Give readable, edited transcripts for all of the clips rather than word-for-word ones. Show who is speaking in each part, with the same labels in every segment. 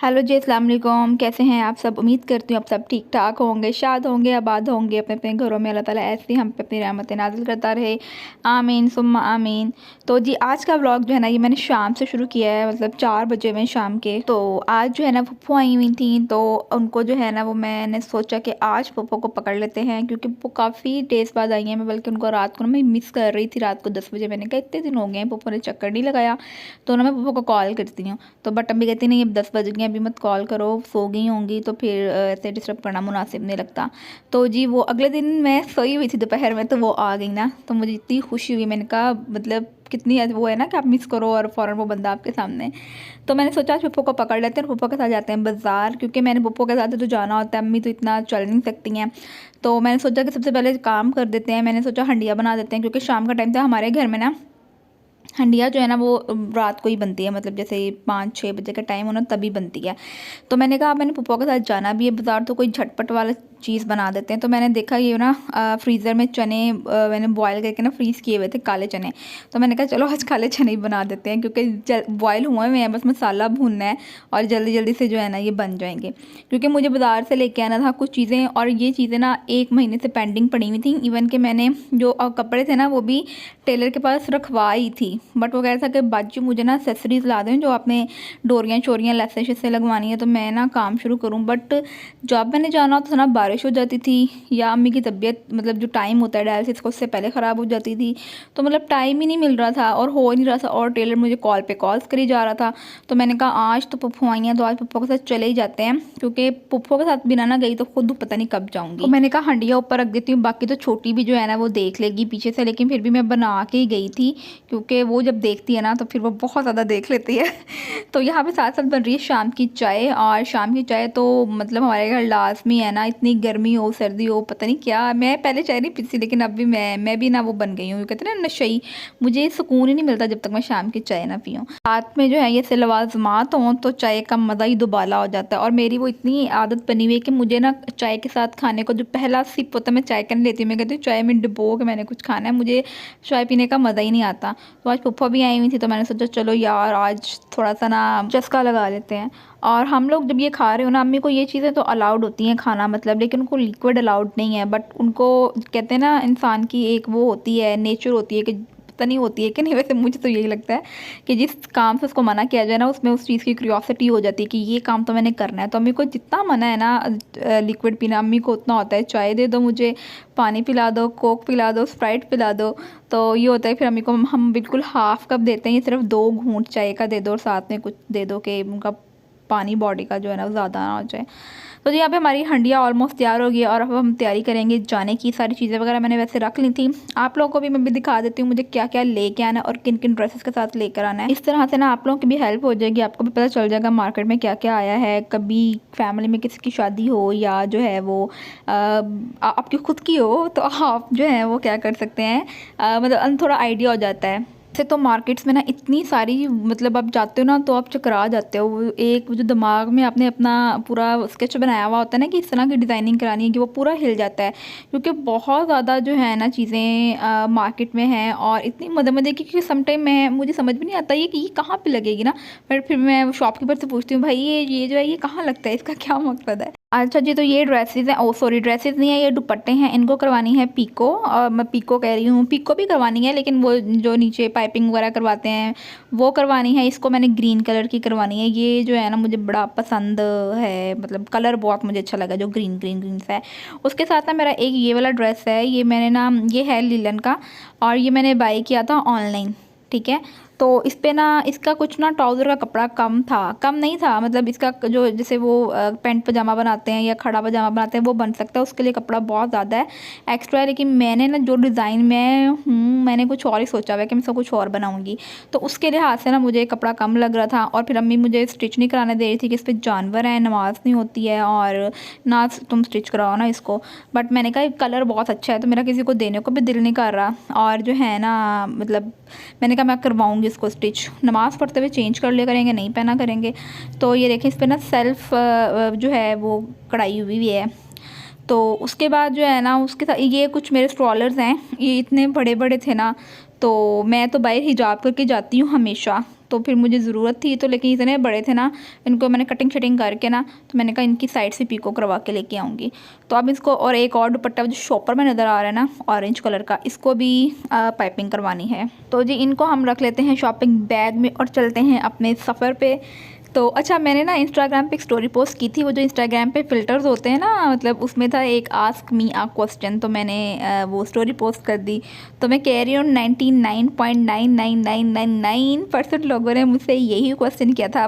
Speaker 1: Hello जी, अस्सलाम वालेकुम। कैसे हैं आप सब? उम्मीद करती हूँ आप सब ठीक ठाक होंगे, शाद होंगे, आबाद होंगे अपने अपने घरों में। अल्लाह ताला ऐसे ही हम पे अपनी रहमतें नाज़िल करता रहे, आमीन सुम्मा आमीन। तो जी आज का व्लॉग जो है ना, ये मैंने शाम से शुरू किया है, मतलब 4 बजे में शाम के। तो आज जो है ना पप्पू आई हुई थी, तो उनको जो है ना वो मैंने सोचा कि आज पप्पू को पकड़ लेते हैं, क्योंकि वो काफ़ी डेज़ बाद आई हैं। मैं बल्कि उनको रात को ना मैं मिस कर रही थी। रात को 10 बजे मैंने कहा इतने दिन हो गए हैं पप्पू ने चक्कर नहीं लगाया, तो ना मैं पप्पू को कॉल करती हूँ। तो बट अम्मी कहती नहीं, अब 10 बज गए, अभी मत कॉल करो, सो गई होंगी, तो फिर ऐसे डिस्टर्ब करना मुनासिब नहीं लगता। तो जी वो अगले दिन मैं सोई हुई थी दोपहर में, तो वो आ गई ना, तो मुझे इतनी खुशी हुई। मैंने कहा मतलब कितनी वो है ना कि आप मिस करो और फ़ौरन वो बंदा आपके सामने। तो मैंने सोचा आज पप्पू को पकड़ लेते हैं और पप्पू के साथ जाते हैं बाज़ार, क्योंकि मैंने पप्पू के साथ तो जाना होता है, अम्मी तो इतना चल नहीं सकती हैं। तो मैंने सोचा कि सबसे पहले काम कर देते हैं, मैंने सोचा हंडिया बना देते हैं, क्योंकि शाम का टाइम था हमारे घर में ना। हंडिया जो है ना वो रात को ही बनती है, मतलब जैसे 5-6 बजे का टाइम हो ना तभी बनती है। तो मैंने कहा मैंने पप्पू के साथ जाना भी है बाज़ार, तो कोई झटपट वाला चीज़ बना देते हैं। तो मैंने देखा ये ना फ्रीज़र में चने मैंने बॉयल करके ना फ्रीज़ किए हुए थे, काले चने। तो मैंने कहा चलो आज काले चने ही बना देते हैं, क्योंकि बॉयल हुए हुए हैं, बस मसाला भूनना है और जल्दी जल्दी से जो है ना ये बन जाएंगे। क्योंकि मुझे बाज़ार से लेके आना था कुछ चीज़ें, और ये चीज़ें ना 1 महीने से पेंडिंग पड़ी हुई थी। इवन कि मैंने जो कपड़े थे ना वो भी टेलर के पास रखवाई थी, बट वो कह रहा था कि बाजू मुझे ना एक्सेसरीज़ ला दें, जो आपने डोरियाँ चोरियाँ लेसें शेसें लगवानी है, तो मैं ना काम शुरू करूँ। बट जब मैंने जाना होता था ना बारिश हो जाती थी, या अम्मी की तबीयत मतलब जो टाइम होता है डायलिसिस का उससे पहले ख़राब हो जाती थी। तो मतलब टाइम ही नहीं मिल रहा था और हो ही नहीं रहा था, और टेलर मुझे कॉल पे कॉल्स करी जा रहा था। तो मैंने कहा आज तो पप्पू आई हैं, तो आज पप्पू के साथ चले ही जाते हैं, क्योंकि पप्पू के साथ बिना ना गई तो खुद पता नहीं कब जाऊँगी। तो मैंने कहा हंडिया ऊपर रख देती हूँ, बाकी तो छोटी भी जो है ना वो देख लेगी पीछे से, लेकिन फिर भी मैं बना के ही गई थी, क्योंकि वो जब देखती है ना तो फिर वो बहुत ज़्यादा देख लेती है। तो यहाँ पे साथ साथ बन रही है शाम की चाय, और शाम की चाय तो मतलब हमारे घर लाजमी है ना, इतनी गर्मी हो सर्दी हो पता नहीं क्या। मैं पहले चाय नहीं पीती, लेकिन अब भी मैं भी ना वो बन गई हूँ, कहते हैं ना नशई। मुझे सुकून ही नहीं मिलता जब तक मैं शाम की चाय ना पीऊँ। रात में जो है ये से लवाजमात हों तो चाय का मज़ा ही दुबाला हो जाता है। और मेरी वो इतनी आदत बनी हुई है कि मुझे ना चाय के साथ खाने को जो पहला सिप होता है मैं चाय का नहीं लेती हूँ। मैं कहती हूँ चाय में डुबो के मैंने कुछ खाना है, मुझे चाय पीने का मज़ा ही नहीं आता। तो आज पप्पा भी आई हुई थी, तो मैंने सोचा चलो यार आज थोड़ा सा ना चस्का लगा लेते हैं। और हम लोग जब ये खा रहे हो ना, अम्मी को ये चीज़ें तो अलाउड होती हैं खाना, मतलब लेकिन उनको लिक्विड अलाउड नहीं है। बट उनको कहते हैं ना इंसान की एक वो होती है, नेचर होती है कि पता नहीं होती है कि नहीं, वैसे मुझे तो यही लगता है कि जिस काम से उसको मना किया जाए ना उसमें उस चीज़ की क्यूरियोसिटी हो जाती है कि ये काम तो मैंने करना है। तो अम्मी को जितना मना है ना लिक्विड पीना, अम्मी को उतना होता है चाय दे दो मुझे, पानी पिला दो, कोक पिला दो, स्प्राइट पिला दो। तो ये होता है फिर अम्मी को हम बिल्कुल हाफ़ कप देते हैं, ये सिर्फ 2 घूंट चाय का दे दो और साथ में कुछ दे दो कि उनका पानी बॉडी का जो है ना वो ज़्यादा ना हो जाए। तो जी यहाँ पे हमारी हंडिया ऑलमोस्ट तैयार हो गई है, और अब हम तैयारी करेंगे जाने की। सारी चीज़ें वगैरह मैंने वैसे रख ली थी, आप लोगों को भी मैं भी दिखा देती हूँ मुझे क्या क्या लेके आना है और किन किन ड्रेसेस के साथ लेकर आना है। इस तरह से ना आप लोगों की भी हेल्प हो जाएगी, आपको भी पता चल जाएगा मार्केट में क्या क्या आया है। कभी फैमिली में किसी की शादी हो या जो है वो आपकी खुद की हो, तो आप जो है वो क्या कर सकते हैं, मतलब थोड़ा आइडिया हो जाता है। वैसे तो मार्केट्स में ना इतनी सारी, मतलब आप जाते हो ना तो आप चकरा जाते हो। वो एक जो दिमाग में आपने अपना पूरा स्केच बनाया हुआ होता है ना कि इस तरह की डिज़ाइनिंग करानी है, कि वो पूरा हिल जाता है, क्योंकि बहुत ज़्यादा जो है ना चीज़ें मार्केट में हैं और इतनी मज़े मज़े की कि समटाइम मैं मुझे समझ भी नहीं आता ये कि ये कहाँ पे लगेगी ना। बट फिर मैं शॉपकीपर से पूछती हूँ भाई ये जो है ये कहाँ लगता है, इसका क्या मकसद है। अच्छा जी, तो ये ड्रेसेस हैं, ओ सॉरी ड्रेसेस नहीं है, ये दुपट्टे हैं, इनको करवानी है पीको। और मैं पीको कह रही हूँ, पीको भी करवानी है, लेकिन वो जो नीचे पाइपिंग वगैरह करवाते हैं वो करवानी है। इसको मैंने ग्रीन कलर की करवानी है। ये जो है ना मुझे बड़ा पसंद है, मतलब कलर बहुत मुझे अच्छा लगा जो ग्रीन ग्रीन ग्रीन सा है। उसके साथ ना मेरा एक ये वाला ड्रेस है, ये मैंने ना ये है लिलन का, और ये मैंने बाई किया था ऑनलाइन, ठीक है। तो इस पे ना इसका कुछ ना ट्राउज़र का कपड़ा कम था, कम नहीं था, मतलब इसका जो जैसे वो पैंट पजामा बनाते हैं या खड़ा पजामा बनाते हैं वो बन सकता है, उसके लिए कपड़ा बहुत ज़्यादा है एक्स्ट्रा है। लेकिन मैंने ना जो डिज़ाइन में हूँ मैंने कुछ और ही सोचा हुआ है कि मैं इसका कुछ और बनाऊँगी, तो उसके लिहाज से ना मुझे कपड़ा कम लग रहा था। और फिर अम्मी मुझे स्टिच नहीं कराने दे रही थी कि इस पर जानवर हैं, नमाज नहीं होती है और ना तुम स्टिच कराओ ना इसको। बट मैंने कहा कलर बहुत अच्छा है, तो मेरा किसी को देने को भी दिल नहीं कर रहा, और जो है ना मतलब मैंने कहा मैं करवाऊँगी इसको स्टिच, नमाज़ पढ़ते हुए चेंज कर लिया करेंगे, नहीं पहना करेंगे। तो ये देखें इस पर ना सेल्फ जो है वो कढ़ाई हुई है। तो उसके बाद जो है ना उसके साथ ये कुछ मेरे स्ट्रॉलर्स हैं, ये इतने बड़े बड़े थे ना, तो मैं तो बाहर हिजाब करके जाती हूँ हमेशा, तो फिर मुझे ज़रूरत थी तो, लेकिन इतने बड़े थे ना, इनको मैंने कटिंग शटिंग करके ना, तो मैंने कहा इनकी साइड से पीको करवा के लेके आऊँगी। तो अब इसको, और एक और दुपट्टा जो शॉपर में नज़र आ रहा है ना ऑरेंज कलर का, इसको भी पाइपिंग करवानी है। तो जी इनको हम रख लेते हैं शॉपिंग बैग में और चलते हैं अपने सफ़र पे। तो अच्छा, मैंने ना इंस्टाग्राम पे एक स्टोरी पोस्ट की थी, वो जो इंस्टाग्राम पे फ़िल्टर्स होते हैं ना, मतलब उसमें था एक आस्क मी अ क्वेश्चन, तो मैंने वो स्टोरी पोस्ट कर दी। तो मैं कह रही हूँ 99.99999% लोगों ने मुझसे यही क्वेश्चन किया था।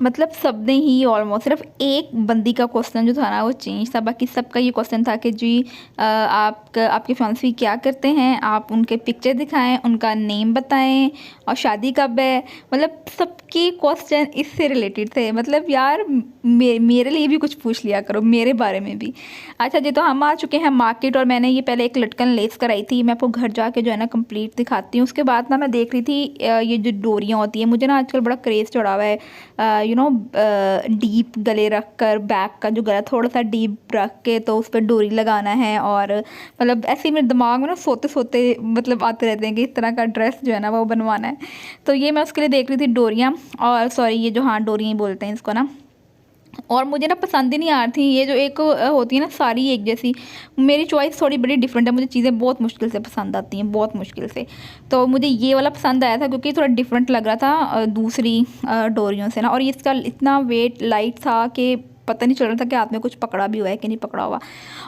Speaker 1: मतलब सब ने ही ऑलमोस्ट, सिर्फ एक बंदी का क्वेश्चन जो था ना वो चेंज था, बाकी सबका ये क्वेश्चन था कि जी आपके फियांसे क्या करते हैं, आप उनके पिक्चर दिखाएं, उनका नेम बताएं और शादी कब है। मतलब सबके क्वेश्चन इससे रिलेटेड थे। मतलब यार मेरे लिए भी कुछ पूछ लिया करो, मेरे बारे में भी। अच्छा जी, तो हम आ चुके हैं मार्केट और मैंने ये पहले एक लटकन लेस कराई थी। मैं आपको घर जाके जो है ना कंप्लीट दिखाती हूँ। उसके बाद ना मैं देख रही थी ये जो डोरियाँ होती हैं, मुझे ना आजकल बड़ा क्रेज़ चढ़ा हुआ है डीप गले रख कर, बैक का जो गला थोड़ा सा डीप रख के तो उस पर डोरी लगाना है। और मतलब ऐसे ही मेरे दिमाग में ना सोते सोते मतलब आते रहते हैं कि इस तरह का ड्रेस जो है ना वो बनवाना है। तो ये मैं उसके लिए देख रही थी डोरियाँ, और सॉरी ये जो, हाँ डोरियाँ ही बोलते हैं इसको ना। और मुझे ना पसंद ही नहीं आ रही थी ये जो एक होती है ना सारी एक जैसी। मेरी चॉइस थोड़ी बड़ी डिफरेंट है, मुझे चीज़ें बहुत मुश्किल से पसंद आती हैं, बहुत मुश्किल से। तो मुझे ये वाला पसंद आया था क्योंकि थोड़ा डिफरेंट लग रहा था दूसरी डोरियों से ना। और ये इसका इतना वेट लाइट था कि पता नहीं चल रहा था कि हाथ में कुछ पकड़ा भी हुआ है कि नहीं पकड़ा हुआ।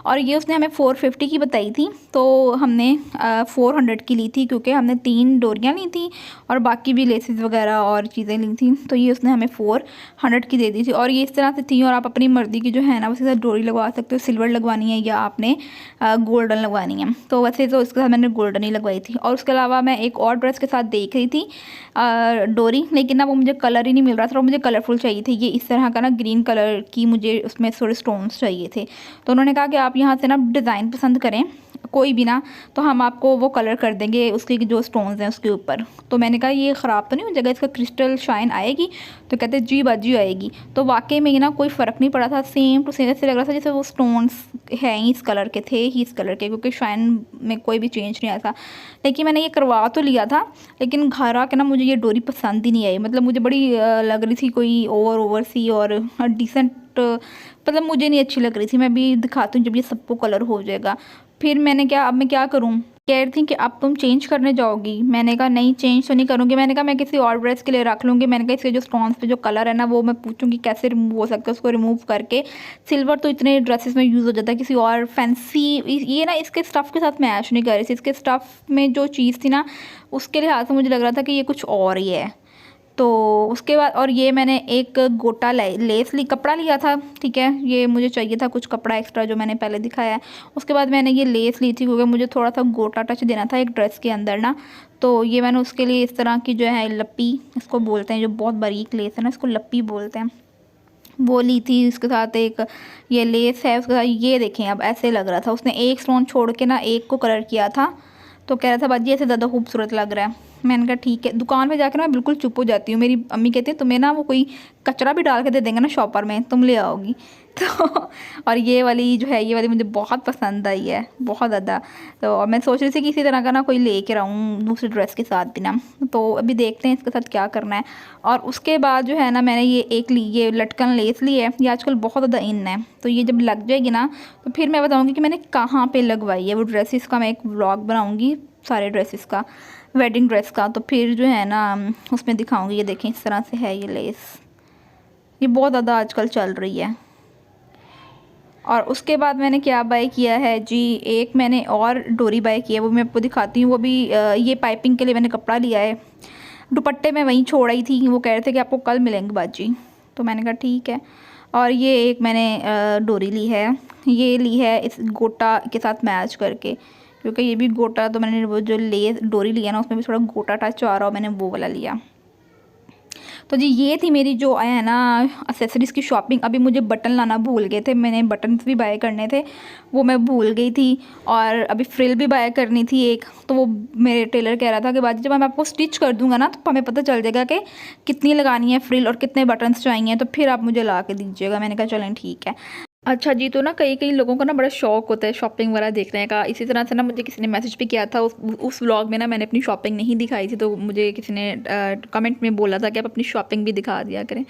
Speaker 1: और ये उसने हमें 450 की बताई थी, तो हमने 400 की ली थी क्योंकि हमने 3 डोरियाँ ली थी और बाकी भी लेसेस वगैरह और चीज़ें ली थी। तो ये उसने हमें 400 की दे दी थी। और ये इस तरह से थी, और आप अपनी मर्ज़ी की जो है ना उसके साथ डोरी लगवा सकते हो। सिल्वर लगवानी है या आपने गोल्डन लगवानी है। तो वैसे तो इसके साथ मैंने गोल्डन ही लगवाई थी। और उसके अलावा मैं एक और ड्रेस के साथ देख रही थी डोरी, लेकिन ना वो मुझे कलर ही नहीं मिल रहा था, और मुझे कलरफुल चाहिए थी। ये इस तरह का ना ग्रीन कलर की मुझे उसमें थोड़े स्टोन्स चाहिए थे। तो उन्होंने कहा कि आप यहाँ से ना डिज़ाइन पसंद करें कोई भी ना, तो हम आपको वो कलर कर देंगे उसके जो स्टोन्स हैं उसके ऊपर। तो मैंने कहा ये ख़राब तो नहीं हो जाएगा, इसका क्रिस्टल शाइन आएगी? तो कहते जी बाजी आएगी। तो वाकई में ना कोई फ़र्क नहीं पड़ा था, सेम टू सेम ऐसे लग रहा था जैसे वो स्टोन्स हैं ही इस कलर के थे ही इस कलर के, क्योंकि शाइन में कोई भी चेंज नहीं आया था। लेकिन मैंने ये करवा तो लिया था, लेकिन घर आके ना मुझे ये डोरी पसंद ही नहीं आई। मतलब मुझे बड़ी लग रही थी कोई ओवर सी और डिसेंट, मतलब मुझे नहीं अच्छी लग रही थी। मैं भी दिखाती हूँ जब ये सबको कलर हो जाएगा। फिर मैंने अब मैं क्या करूँ, कह रही थी कि अब तुम चेंज करने जाओगी। मैंने कहा नहीं, चेंज तो नहीं करूँगी। मैंने कहा मैं किसी और ड्रेस के लिए रख लूँगी। मैंने कहा इसके जो स्टोन्स पे जो कलर है ना वो मैं पूछूंगी कैसे रिमूव हो सकता है, उसको रिमूव करके। सिल्वर तो इतने ड्रेसेस में यूज़ हो जाता है, किसी और फैंसी ये ना इसके स्टफ़ के साथ मैच नहीं कर रही थी। इसके स्टफ़ में जो चीज़ थी ना उसके लिहाज से मुझे लग रहा था कि ये कुछ और ही है। तो उसके बाद, और ये मैंने एक गोटा लेस कपड़ा लिया था, ठीक है, ये मुझे चाहिए था कुछ कपड़ा एक्स्ट्रा जो मैंने पहले दिखाया है। उसके बाद मैंने ये लेस ली थी क्योंकि मुझे थोड़ा सा गोटा टच देना था एक ड्रेस के अंदर ना। तो ये मैंने उसके लिए इस तरह की जो है लप्पी इसको बोलते हैं, जो बहुत बारीक लेस है ना इसको लप्पी बोलते हैं, वो ली थी। उसके साथ एक ये लेस है, उसके साथ ये देखें अब ऐसे लग रहा था। उसने एक स्टोन छोड़ के ना एक को कलर किया था, तो कह रहा था बाजी ऐसे ज़्यादा खूबसूरत लग रहा है। मैंने कहा ठीक है। दुकान पे जाकर मैं बिल्कुल चुप हो जाती हूँ। मेरी अम्मी कहती है तुम्हें ना वो कोई कचरा भी डाल के दे देंगे ना शॉपर में, तुम ले आओगी। तो और ये वाली जो है ये वाली मुझे बहुत पसंद आई है, बहुत ज़्यादा। तो और मैं सोच रही थी कि इसी तरह का ना कोई ले कर आऊँ दूसरी ड्रेस के साथ भी ना। तो अभी देखते हैं इसके साथ क्या करना है। और उसके बाद जो है ना मैंने ये एक ली, ये लटकन लेस ली है। ये आजकल बहुत ज़्यादा इन है, तो ये जब लग जाएगी ना तो फिर मैं बताऊँगी कि मैंने कहाँ पर लगवाई है वो ड्रेसेस का। मैं एक व्लॉग बनाऊँगी सारे ड्रेसेस का, वेडिंग ड्रेस का। तो फिर जो है ना उसमें दिखाऊंगी। ये देखें इस तरह से है ये लेस, ये बहुत ज़्यादा आजकल चल रही है। और उसके बाद मैंने क्या बाय किया है जी, एक मैंने और डोरी बाय की है, वो मैं आपको दिखाती हूँ। वो भी ये पाइपिंग के लिए मैंने कपड़ा लिया है। दुपट्टे में वहीं छोड़ आई थी, वो कह रहे थे कि आपको कल मिलेंगे बाजी, तो मैंने कहा ठीक है। और ये एक मैंने डोरी ली है, ये ली है इस गोटा के साथ मैच करके, क्योंकि ये भी गोटा, तो मैंने वो जो लेस डोरी लिया ना उसमें भी थोड़ा गोटा टच आ रहा, मैंने वो वाला लिया। तो जी ये थी मेरी जो है ना एक्सेसरीज़ की शॉपिंग। अभी मुझे बटन लाना भूल गए थे, मैंने बटन भी बाय करने थे, वो मैं भूल गई थी। और अभी फ्रिल भी बाय करनी थी एक, तो वो मेरे टेलर कह रहा था कि बाजी जब मैं आपको स्टिच कर दूंगा ना तो हमें पता चल जाएगा कि कितनी लगानी है फ्रिल और कितने बटन्स चाहिए, तो फिर आप मुझे ला के दीजिएगा। मैंने कहा चलें ठीक है। अच्छा जी, तो ना कई-कई लोगों को ना बड़ा शौक होता है शॉपिंग वगैरह देखने का। इसी तरह से ना मुझे किसी ने मैसेज भी किया था, उस व्लॉग में ना मैंने अपनी शॉपिंग नहीं दिखाई थी, तो मुझे किसी ने कमेंट में बोला था कि आप अपनी शॉपिंग भी दिखा दिया करें।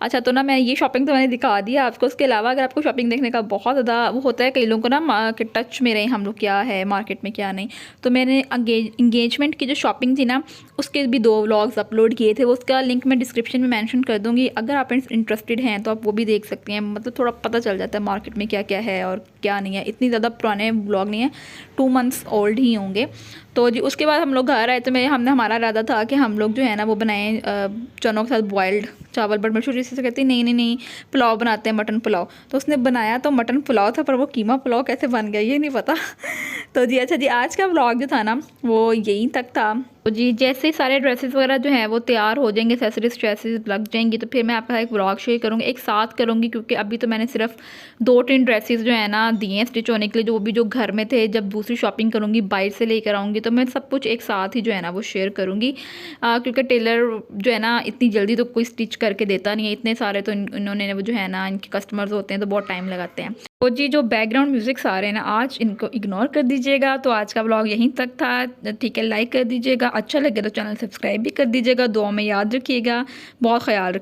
Speaker 1: अच्छा, तो ना मैं ये शॉपिंग तो मैंने दिखा दी है आपको। उसके अलावा अगर आपको शॉपिंग देखने का बहुत ज़्यादा वो होता है, कई लोगों को ना के टच में रहें हम लोग, क्या है मार्केट में क्या नहीं, तो मैंने इंगेजमेंट की जो शॉपिंग थी ना, उसके भी 2 व्लॉग्स अपलोड किए थे। वो उसका लिंक मैं डिस्क्रिप्शन में मेंशन कर दूँगी। अगर आप इंटरेस्टेड हैं तो आप वो भी देख सकती हैं। मतलब थोड़ा पता चल जाता है मार्केट में क्या क्या है और क्या नहीं है। इतनी ज़्यादा पुराने व्लॉग नहीं है, 2 मंथ्स ओल्ड ही होंगे। तो जी उसके बाद हम लोग घर आए, तो हमारा इरादा था कि हम लोग जो है ना वो बनाएं चनों के साथ बॉयल्ड चावल। बट मशहूरी से कहती नहीं नहीं नहीं, पुलाव बनाते हैं, मटन पुलाव। तो उसने बनाया तो मटन पुलाव था, पर वो कीमा पुलाव कैसे बन गया ये नहीं पता। तो जी अच्छा जी, आज का व्लॉग जो था ना वो यहीं तक था। तो जी जैसे ही सारे ड्रेसेस वगैरह जो हैं वो तैयार हो जाएंगे, एक्सेसरीज ड्रेसेस लग जाएंगी, तो फिर मैं आपका एक व्लॉग शेयर करूँगी, एक साथ करूँगी। क्योंकि अभी तो मैंने सिर्फ 2-3 ड्रेसेस जो है ना दिए हैं स्टिच होने के लिए, जो घर में थे। जब दूसरी शॉपिंग करूँगी बाहर से लेकर आऊँगी तो मैं सब कुछ एक साथ ही जो है ना वो शेयर करूँगी। क्योंकि टेलर जो है ना इतनी जल्दी तो कोई स्टिच करके देता नहीं है, इतने सारे तो इन्होंने वो जो है ना इनके कस्टमर्स होते हैं तो बहुत टाइम लगाते हैं। तो जी जो बैकग्राउंड म्यूजिक्स आ रहे हैं ना, आज इनको इग्नोर कर दीजिएगा। तो आज का व्लॉग यहीं तक था, ठीक है। लाइक कर दीजिएगा, अच्छा लगे तो चैनल सब्सक्राइब भी कर दीजिएगा। दुआ में याद रखिएगा, बहुत ख्याल रखिएगा।